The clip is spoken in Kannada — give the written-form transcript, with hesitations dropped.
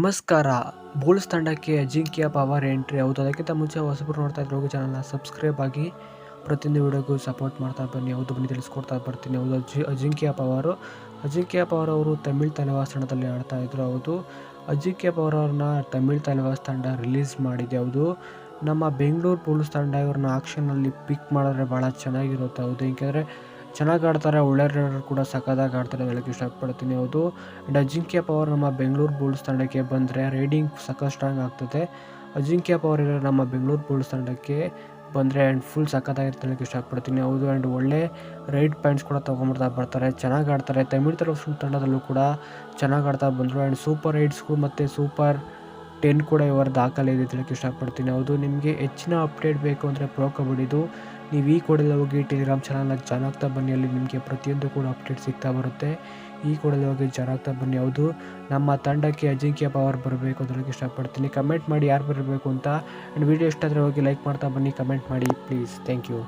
ನಮಸ್ಕಾರ. ಬುಲ್ಸ್ ತಂಡಕ್ಕೆ ಅಜಿಂಕ್ಯ ಪವರ್ ಎಂಟ್ರಿ. ಹೌದು, ಅದಕ್ಕಿಂತ ಮುಂಚೆ ಹೊಸಬರು ನೋಡ್ತಾ ಇದ್ರೆ ಹೋಗಿ ಚಾನಲ್ನ ಸಬ್ಸ್ಕ್ರೈಬ್ ಆಗಿ ಪ್ರತಿಯೊಂದು ವಿಡಿಯೋಗೂ ಸಪೋರ್ಟ್ ಮಾಡ್ತಾ ಬನ್ನಿ. ಹೌದು, ಬನ್ನಿ ತಿಳಿಸ್ಕೊಡ್ತಾ ಬರ್ತೀನಿ. ಹೌದು, ಅಜಿಂಕ್ಯ ಪವರ್ ಅವರು ತಮಿಳ್ ತಲೆವಾಸ್ ತಂಡದಲ್ಲಿ ಆಡ್ತಾ ಇದ್ರು. ಹೌದು, ಅಜಿಂಕ್ಯ ಪವರ್ ಅವ್ರನ್ನ ತಮಿಳ್ ತಲೆವಾಸ್ ತಂಡ ರಿಲೀಸ್ ಮಾಡಿದೆ. ಹೌದು, ನಮ್ಮ ಬೆಂಗಳೂರು ಬುಲ್ಸ್ ತಂಡ ಇವ್ರನ್ನ ಆಕ್ಷನಲ್ಲಿ ಪಿಕ್ ಮಾಡಿದ್ರೆ ಭಾಳ ಚೆನ್ನಾಗಿರುತ್ತೆ. ಹೌದು, ಏಕೆಂದರೆ ಚೆನ್ನಾಗಿ ಆಡ್ತಾರೆ, ಒಳ್ಳೆ ರೈಡರ್ ಕೂಡ ಸಖತ್ತಾಗಿ ಆಡ್ತಾರೆ ಅಂತ ಹೇಳಕ್ಕೆ ಇಷ್ಟಪಡ್ತೀನಿ. ಹೌದು, ಆ್ಯಂಡ್ ಅಜಿಂಕ್ಯ ಪವರ್ ನಮ್ಮ ಬೆಂಗಳೂರು ಬುಲ್ಸ್ ತಂಡಕ್ಕೆ ಬಂದರೆ ರೈಡಿಂಗ್ ಸಖತ್ ಸ್ಟ್ರಾಂಗ್ ಆಗ್ತದೆ. ಅಜಿಂಕ್ಯ ಪವರ್ ಇರೋ ನಮ್ಮ ಬೆಂಗಳೂರು ಬುಲ್ಸ್ ತಂಡಕ್ಕೆ ಬಂದರೆ ಆ್ಯಂಡ್ ಫುಲ್ ಸಖತ್ತಾಗಿರುತ್ತೆ ಹೇಳಕ್ಕೆ ಇಷ್ಟಪಡ್ತೀನಿ. ಹೌದು, ಆ್ಯಂಡ್ ಒಳ್ಳೆ ರೈಡ್ ಪಾಯಿಂಟ್ಸ್ ಕೂಡ ತೊಗೊಂಬರ್ತಾರೆ, ಚೆನ್ನಾಗಿ ಆಡ್ತಾರೆ. ತಮಿಳ್ ತಂಡದಲ್ಲೂ ಕೂಡ ಚೆನ್ನಾಗಿ ಆಡ್ತಾ ಬಂದರು. ಆ್ಯಂಡ್ ಸೂಪರ್ 8 ಮತ್ತು ಸೂಪರ್ 10 ಕೂಡ ಇವರ ದಾಖಲೆ ಇದೆ ಅಂತ ಹೇಳಕ್ಕೆ ಇಷ್ಟಪಡ್ತೀನಿ. ಹೌದು, ನಿಮಗೆ ಹೆಚ್ಚಿನ ಅಪ್ಡೇಟ್ ಬೇಕು ಅಂದರೆ ಪ್ರೋ ಕಬಡ್ಡಿದು ನೀವು ಈ ಕೂಡಲೇ ಹೋಗಿ ಟೆಲಿಗ್ರಾಮ್ ಚಾನಲ್ನ ಜಾಯ್ನ್ ಆಗ್ತಾ ಬನ್ನಿ. ಅಲ್ಲಿ ನಿಮಗೆ ಪ್ರತಿಯೊಂದು ಕೂಡ ಅಪ್ಡೇಟ್ ಸಿಗ್ತಾ ಬರುತ್ತೆ. ಈ ಕೂಡಲೇ ಹೋಗಿ ಜಾಯ್ನ್ ಆಗ್ತಾ ಬನ್ನಿ. ಹೌದು, ನಮ್ಮ ತಂಡಕ್ಕೆ ಅಜಿಂಕ್ಯ ಪವರ್ ಬರಬೇಕು ಅಂತ ಹೇಳಕ್ಕೆ ಇಷ್ಟಪಡ್ತೀನಿ. ಕಮೆಂಟ್ ಮಾಡಿ ಯಾರು ಬರಬೇಕು ಅಂತ. ಆ್ಯಂಡ್ ವಿಡಿಯೋ ಇಷ್ಟ ಆದರೆ ಹೋಗಿ ಲೈಕ್ ಮಾಡ್ತಾ ಬನ್ನಿ, ಕಮೆಂಟ್ ಮಾಡಿ ಪ್ಲೀಸ್. Thank you.